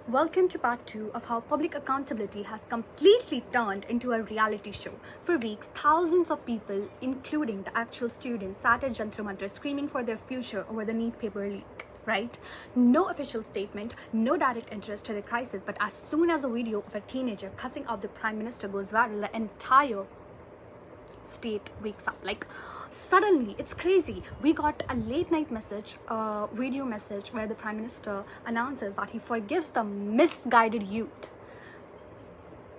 Welcome to part 2 of how public accountability has completely turned into a reality show. For weeks, thousands of people, including the actual students, sat at Jantar Mantar screaming for their future over the NEET paper leak, right? No official statement, no direct interest to the crisis, but as soon as a video of a teenager cussing out the Prime Minister goes viral, the entire state wakes up. Like, suddenly, it's crazy. We got a late night message, a video message where the Prime Minister announces that he forgives the misguided youth.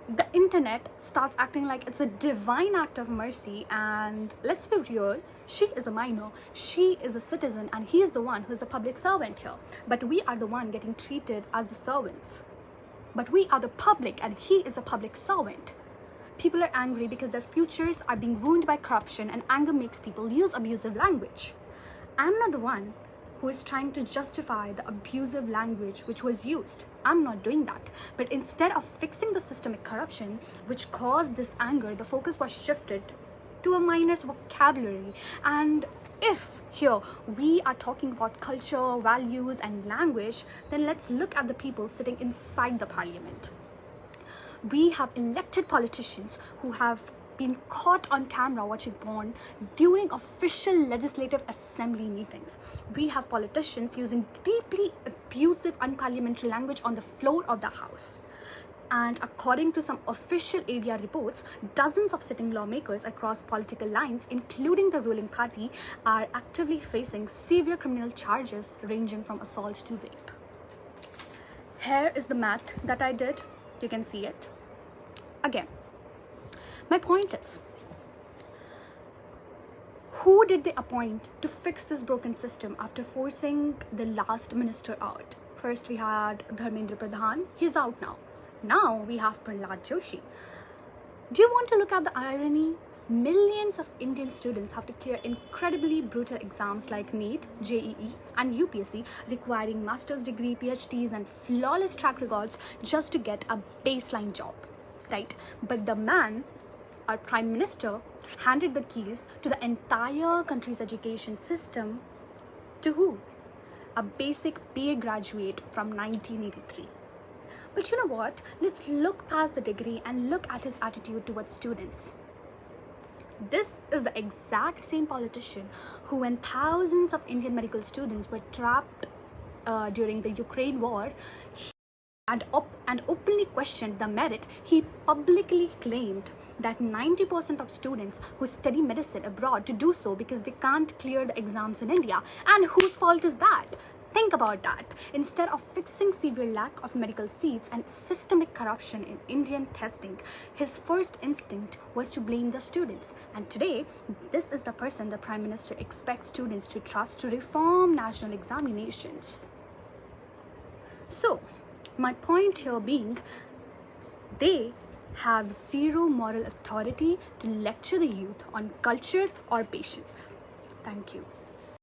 The internet starts acting like it's a divine act of mercy, and let's be real, she is a minor, she is a citizen, and he is the one who is the public servant here. But we are the one getting treated as the servants. But we are the public and he is a public servant. People are angry because their futures are being ruined by corruption, and anger makes people use abusive language. I'm not the one who is trying to justify the abusive language which was used. I'm not doing that. But instead of fixing the systemic corruption which caused this anger, the focus was shifted to a minor's vocabulary. And if here we are talking about culture, values, and language, then let's look at the people sitting inside the parliament. We have elected politicians who have been caught on camera watching porn during official legislative assembly meetings. We have politicians using deeply abusive unparliamentary language on the floor of the House. And according to some official area reports, dozens of sitting lawmakers across political lines, including the ruling party, are actively facing severe criminal charges ranging from assault to rape. Here is the math that I did. You can see it. Again, my point is, who did they appoint to fix this broken system after forcing the last minister out? First we had Dharmendra Pradhan, he's out now. Now we have Prahlad Joshi. Do you want to look at the irony? Millions of Indian students have to clear incredibly brutal exams like NEET, JEE, and UPSC, requiring master's degree, PhDs, and flawless track records just to get a baseline job, right? But the man, our Prime Minister, handed the keys to the entire country's education system to who? A basic BA graduate from 1983. But you know what? Let's look past the degree and look at his attitude towards students. This is the exact same politician who, when thousands of Indian medical students were trapped during the Ukraine war and openly questioned the merit, he publicly claimed that 90% of students who study medicine abroad to do so because they can't clear the exams in India. And whose fault is that? Think about that. Instead of fixing severe lack of medical seats and systemic corruption in Indian testing, his first instinct was to blame the students. And today, this is the person the Prime Minister expects students to trust to reform national examinations. So, my point here being, they have zero moral authority to lecture the youth on culture or patience. Thank you.